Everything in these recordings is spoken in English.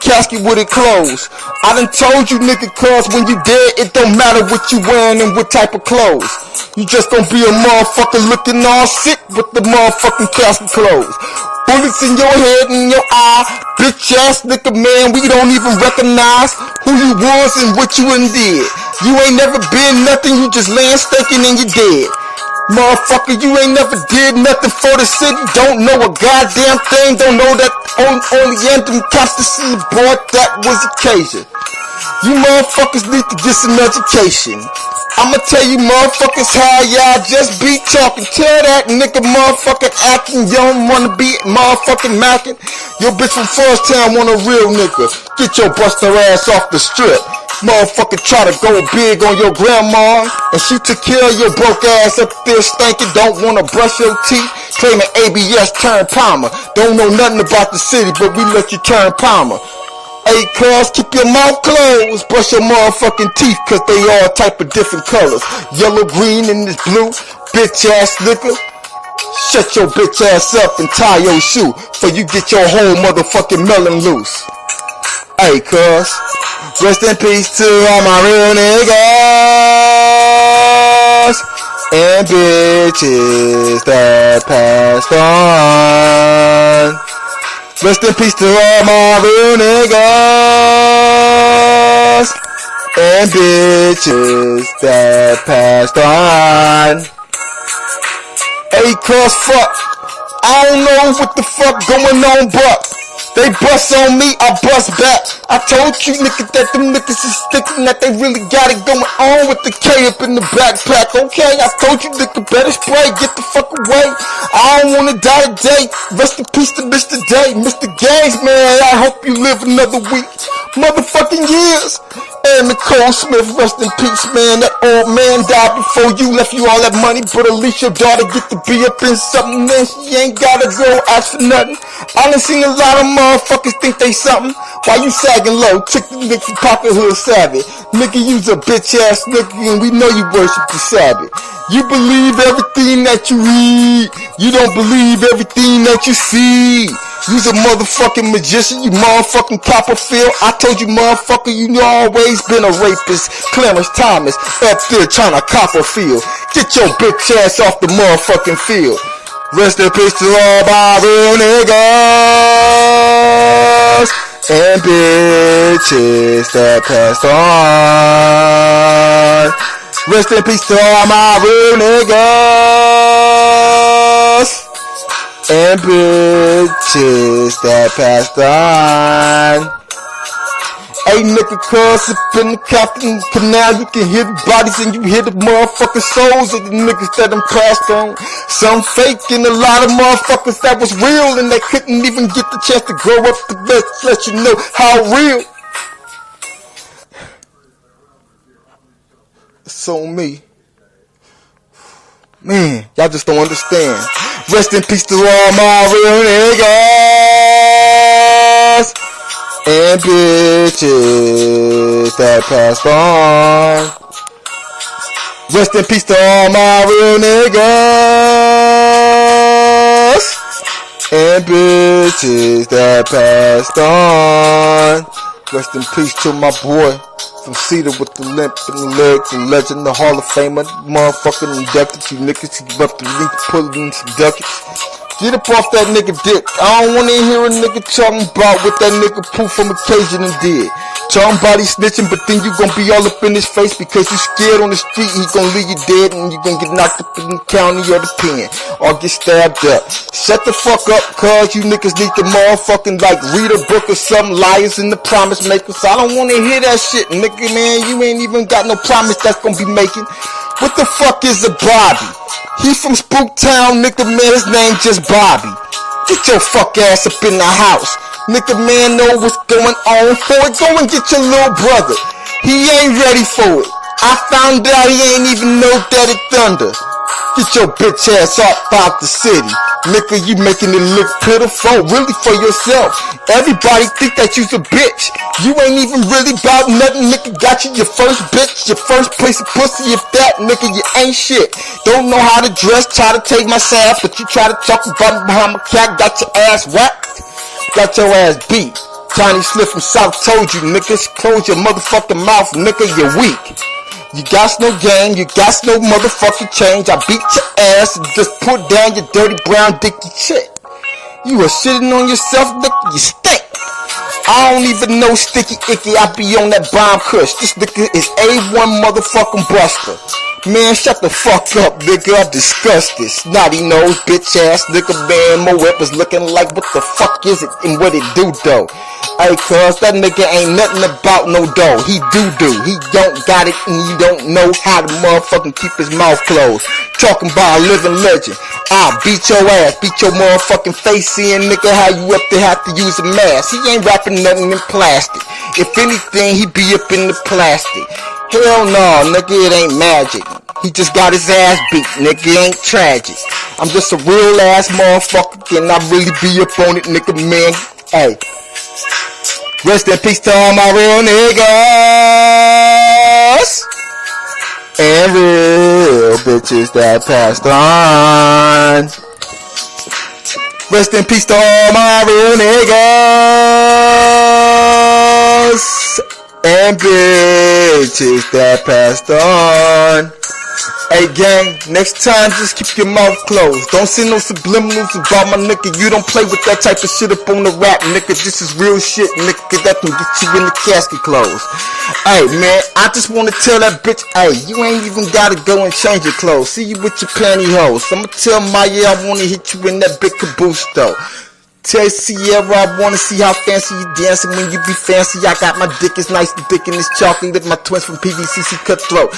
casket with it closed. I done told you, nigga, cause when you dead, it don't matter what you wearing and what type of clothes. You just gon' be a motherfucker looking all sick with the motherfucking casket closed. Bullets in your head and your eye. Bitch ass nigga, man, we don't even recognize who you was and what you done did. You ain't never been nothing, you just laying stinking and you dead. Motherfucker, you ain't never did nothing for the city. Don't know a goddamn thing. Don't know that only anthem cops to see aboard. That was occasion. You motherfuckers need to get some education. I'ma tell you motherfuckers how y'all just be talking. Tell that nigga motherfucking acting. You don't wanna be motherfucking macking. Your bitch from First Town want a real nigga. Get your buster ass off the strip. Motherfucker try to go big on your grandma, and she took care of your broke ass up there stinking. Don't wanna brush your teeth, claiming ABS turn Palmer. Don't know nothing about the city, but we let you turn Palmer. Hey, cuz, keep your mouth closed. Brush your motherfucking teeth, cause they all type of different colors. Yellow, green, and this blue. Bitch ass nigga. Shut your bitch ass up and tie your shoe, for you get your whole motherfucking melon loose. Hey, cuz. Rest in peace to all my real niggas and bitches that passed on. Rest in peace to all my real niggas and bitches that passed on. Hey, cuz, fuck. I don't know what the fuck going on, but they bust on me, I bust back. I told you niggas that them niggas is sticking, that they really got it going on with the K up in the backpack. Okay, I told you nigga better spray, get the fuck away. I don't wanna die today. Rest in peace to Mr. Day, Mr. Gaines, man. I hope you live another week, motherfucking years. And Nicole Smith, rest in peace, man. That old man died before you left you all that money, but at least your daughter get to be up in something, man. She ain't gotta go ask for nothing. I done seen a lot of motherfuckers think they something. Why you sagging low? Chick the nigga from Pocket Hood Savage. Nigga, you's a bitch ass nigga, and we know you worship the Sabbath. You believe everything that you read. You don't believe everything that you see. You's a motherfucking magician, you motherfucking Copperfield. I told you, motherfucker, you always been a rapist. Clarence Thomas, up there trying to Copperfield. Get your bitch ass off the motherfucking field. Rest in peace to all my real niggas and bitches that passed on. Rest in peace to all my real niggas and bitches that passed on. Hey nigga, cuz up in the Captain Canal, you can hear the bodies and you hear the motherfucking souls of the niggas that done passed on. Some fake and a lot of motherfuckers that was real, and they couldn't even get the chance to grow up to let you know how real. It's on me. Man, y'all just don't understand. Rest in peace to all my real niggas and bitches that passed on. Rest in peace to all my real niggas and bitches that passed on. Rest in peace to my boy from Cedar with the limp in the legs, the legend, the Hall of Famer, motherfucking inducted. You niggas, you up the link, pulling some ducats. Get up off that nigga dick. I don't wanna hear a nigga talking about what that nigga Pooh from Occasion and did. Talking about he snitching, but then you gon' be all up in his face because you scared on the street. He gon' leave you dead and you gon' get knocked up in the county or the pen or get stabbed up. Shut the fuck up, cuz you niggas need to motherfucking like read a book or something. Liars and the promise makers. I don't wanna hear that shit, nigga, man. You ain't even got no promise that's gonna be making. What the fuck is a Bobby? He from Spooktown, nigga, man, his name just Bobby. Get your fuck ass up in the house. Nigga, man, know what's going on for it. Go and get your little brother. He ain't ready for it. I found out he ain't even know Daddy Thunder. Get your bitch ass up out the city. Nigga, you making it look pitiful, really for yourself. Everybody think that you's a bitch. You ain't even really about nothing, nigga. Got you your first bitch, your first piece of pussy. If that, nigga, you ain't shit. Don't know how to dress, try to take my side, but you try to talk about me behind my cat. Got your ass whacked, got your ass beat. Tiny Slick from South told you, niggas, close your motherfucking mouth, nigga, you're weak. You got no game, you got no motherfucking change. I beat your ass and just put down your dirty brown dicky shit. You are shitting on yourself, nigga, you stink. I don't even know Sticky Icky, I be on that bomb kush. This nigga is A1 motherfucking buster. Man, shut the fuck up, nigga, I'm disgusted. Snotty nose, bitch ass nigga, man, my whip is looking like, what the fuck is it and what it do though? Hey, cuz, that nigga ain't nothing about no dough. He do. He don't got it and he don't know how to motherfucking keep his mouth closed. Talking about a living legend. I'll beat your ass, beat your motherfucking face in, nigga, how you up there have to use a mask. He ain't rapping nothing in plastic. If anything, he be up in the plastic. Hell no, nigga, it ain't magic. He just got his ass beat, nigga, it ain't tragic. I'm just a real ass motherfucker and I really be up on it, nigga, man. Hey, rest in peace to all my real niggas and real bitches that passed on. Rest in peace to all my real niggas and bitches that passed on. Hey gang, next time just keep your mouth closed. Don't send no subliminals about my nigga. You don't play with that type of shit up on the rap, nigga. This is real shit, nigga. That can get you in the casket clothes. Hey man, I just wanna tell that bitch, hey, you ain't even gotta go and change your clothes. See you with your pantyhose. I'ma tell Maya I wanna hit you in that big caboose though. Tell Sierra I wanna see how fancy you dancing when you be fancy. I got my dick is nice and thick and it's chocolate. My twins from PVCC Cutthroat.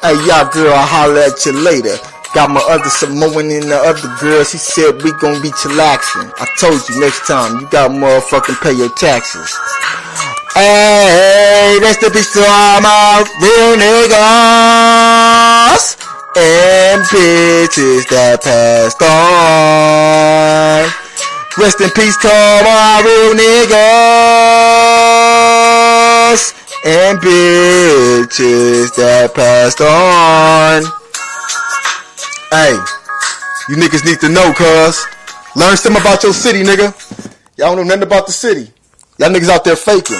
Hey y'all girl, I'll holler at you later. Got my other Samoan and the other girl, she said we gon' be chillaxing. I told you next time, you gotta motherfucking pay your taxes. Hey, rest in peace to all my real niggas and bitches that passed on. Rest in peace to all my real niggas and bitches that passed on. Hey, you niggas need to know, cuz. Learn something about your city, nigga. Y'all don't know nothing about the city. Y'all niggas out there faking.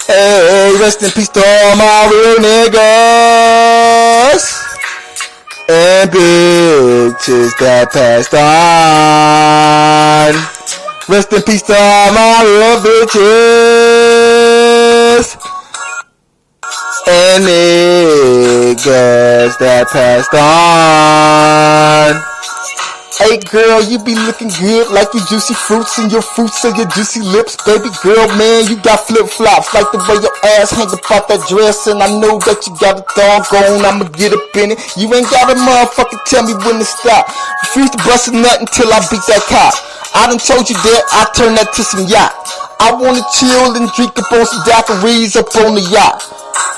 Hey, rest in peace to all my real niggas and bitches that passed on. Rest in peace to all my real bitches and niggas that passed on. Hey girl, you be looking good like your juicy fruits and your fruits and your juicy lips. Baby girl, man, you got flip-flops like the way your ass hang about that dress. And I know that you got a thong on, I'ma get up in it. You ain't gotta motherfucking tell me when to stop. Refuse to bust a nut until I beat that cop. I done told you that I turn that to some yacht. I wanna chill and drink up on some daiquiris up on the yacht.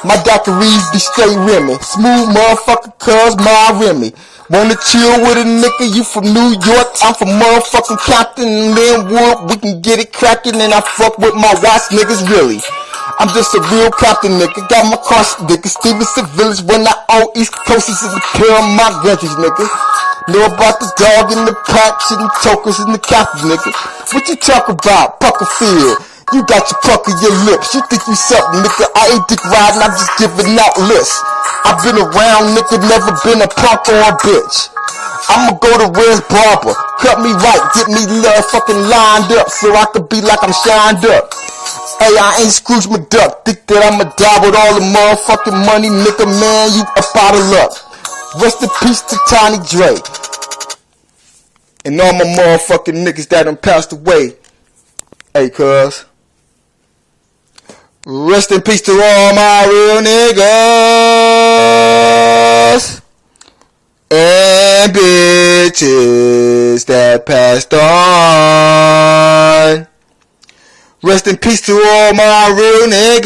My daiquiris be straight Remy. Smooth motherfucker, cuz my Remy. Wanna chill with a nigga, you from New York, I'm from motherfucking Compton and Linwood, we can get it crackin' and I fuck with my watch niggas really. I'm just a real Compton nigga, got my car nigga, Stevenson Village when I own East Coast is in the pair of my countries nigga. Know about the dog and the patch and the tokers and the Compton nigga. What you talk about, Puckerfield? You got your pucker your lips, you think you something nigga, I ain't dick riding, I'm just giving out lists. I've been around, nigga, never been a punk or a bitch. I'ma go to Red's Barber, cut me right, get me love fucking lined up, so I could be like I'm shined up. Hey, I ain't Scrooge McDuck, think that I'ma die with all the motherfucking money, nigga, man, you up out of luck. Rest in peace to Tiny Dre, and all my motherfucking niggas that done passed away. Hey, cuz. Rest in peace to all my real niggas and bitches that passed on. Rest in peace to all my real niggas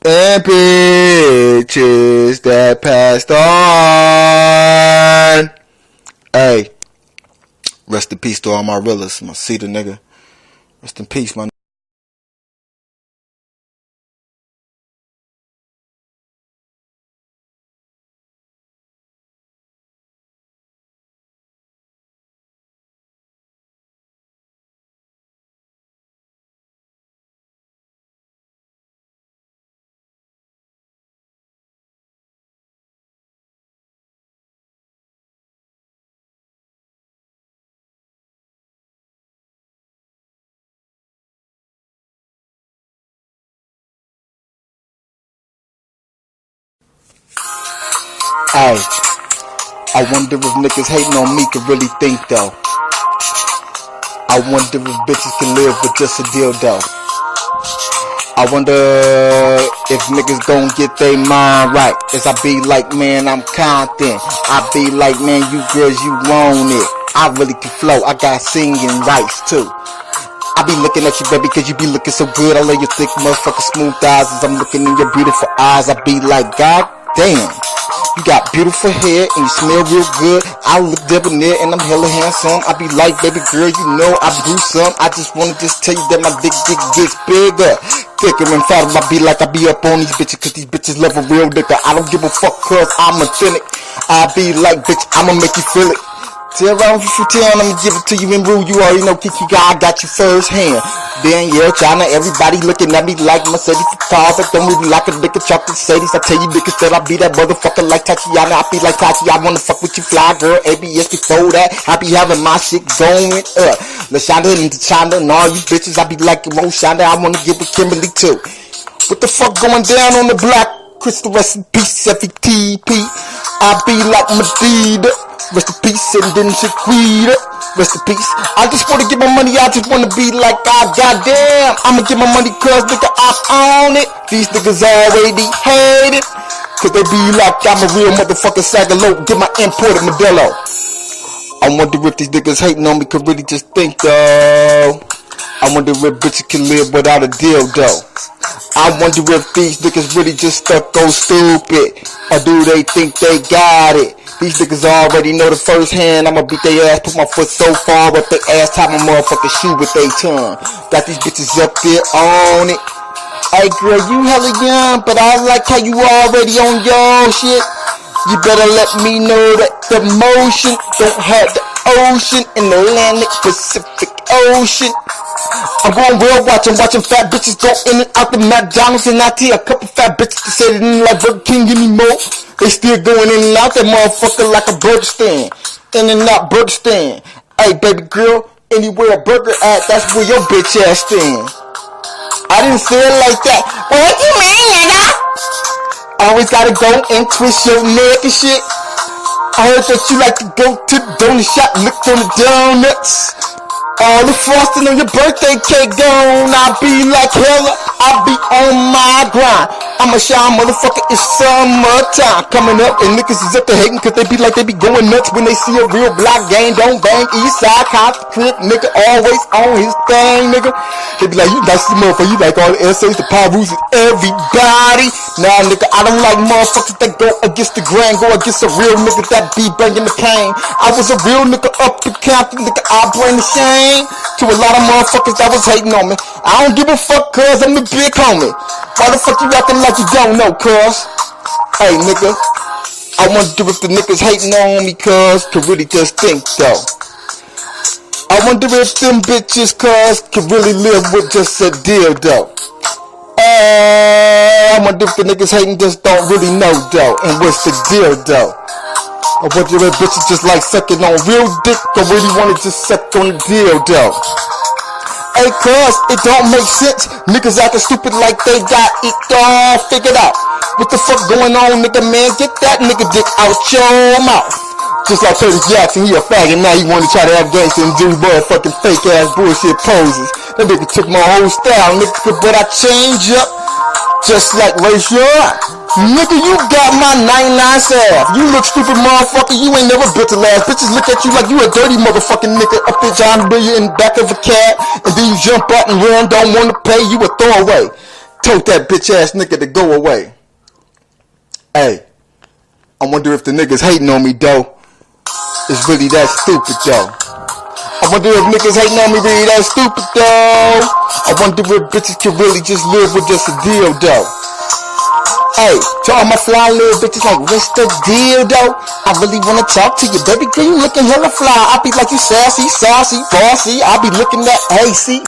and bitches that passed on. Hey, rest in peace to all my realists, my cedar nigga. Rest in peace, my Hey, I wonder if niggas hating on me can really think though. I wonder if bitches can live with just a dildo. I wonder if niggas gon' get they mind right. As I be like, man, I'm content. I be like, man, you girls, you want it. I really can flow. I got singing rights too. I be looking at you, baby, cause you be looking so good. I love your thick motherfucking smooth thighs as I'm looking in your beautiful eyes. I be like, God damn, you got beautiful hair and you smell real good. I look debonair and I'm hella handsome. I be like, baby girl, you know I grew some. I just wanna tell you that my dick gets bigger, thicker and fatter. I be like, I be up on these bitches cause these bitches love a real nigga. I don't give a fuck cause I'm authentic. I be like, bitch, I'ma make you feel it. Tell around if you tell, I'ma give it to you in rule. You already know Kiki God got you first hand. Danielle, China, everybody looking at me like Mercedes cars. I don't really like a nigga chocolate Sadie's. I tell you niggas that I be that motherfucker like Tatiana. I be like Tati, I wanna fuck with you fly girl. ABS before that, I be having my shit going up. LaShonda and China and all you bitches, I be like Mo Shonda. I wanna get with Kimberly too. What the fuck going down on the block? Crystal, rest in peace, FETP. I be like Medina. Rest in peace, and then Shaquita. Rest in peace. I just wanna get my money, I just wanna be like God, goddamn. I'ma get my money cause nigga, I own it. These niggas already hate it. Cause they be like I'm a real motherfucker Sagalope. Get my imported Modelo. I wonder if these niggas hating on me could really just think though. I wonder if bitches can live without a dildo. I wonder if these niggas really just stuck on stupid. Or do they think they got it? These niggas already know the first hand. I'ma beat their ass, put my foot so far up their ass, tie my motherfucking shoe with they tongue. Got these bitches up there on it. Hey girl, you hella young, but I like how you already on your shit. You better let me know that the motion don't have the ocean in the Atlantic Pacific Ocean. I'm going real watching fat bitches go in and out the McDonald's, and I tell a couple fat bitches to say they didn't like Burger King anymore. They still going in and out that motherfucker like a burger stand. In and out burger stand. Hey baby girl, anywhere a burger at, that's where your bitch ass stand. I didn't say it like that. Well, what you mean, nigga? Always gotta go and twist your neck and shit. I heard that you like to go to the donut shop, lick on the donuts. All the frosting on your birthday cake gone. I be like hella, I be on my grind. I'm a shy motherfucker, it's summertime coming up, and niggas is up to hating cause they be like they be going nuts when they see a real block gang. Don't bang, east side, cop, crib, nigga, always on his thing, nigga. They be like, you nice motherfucker, you like all the essays, the Pyrus, and everybody. Nah, nigga, I don't like motherfuckers that go against the grain, go against a real nigga that be banging the cane. I was a real nigga up in Compton, nigga, I bring the shame to a lot of motherfuckers that was hating on me. I don't give a fuck cause I'm the big homie. Why the fuck you acting like you don't know cuz? Hey nigga, I wonder if the niggas hating on me cuz could really just think though. I wonder if them bitches cuz could really live with just a dildo. I wonder if the niggas hating just don't really know though. And what's the deal though? I wonder if bitches just like sucking on real dick or really wanna just suck on the dildo. Hey cuz, it don't make sense. Niggas acting stupid like they got it all figured out. What the fuck going on, nigga, man? Get that nigga dick out your mouth. Just like Curtis Jackson, he a faggot, now he wanna try to have gangsta and do motherfucking fake ass bullshit poses. That nigga took my whole style, nigga, but I changed up. Just like Rachel. Nigga, you got my 99 self. You look stupid, motherfucker. You ain't never built to last. Bitches look at you like you a dirty motherfucking nigga up there trying to be in the back of a cab, and then you jump out and run, don't want to pay, you a throwaway. Told that bitch ass nigga to go away. Hey, I wonder if the niggas hating on me though is really that stupid though. I wonder if niggas hating on me really that stupid though. I wonder if bitches can really just live with just a deal though. Hey, to all my fly little bitches like, what's the deal though? I really wanna talk to you, baby girl, you looking hella fly. I be like you sassy, saucy, bossy. I be looking at, hey, see.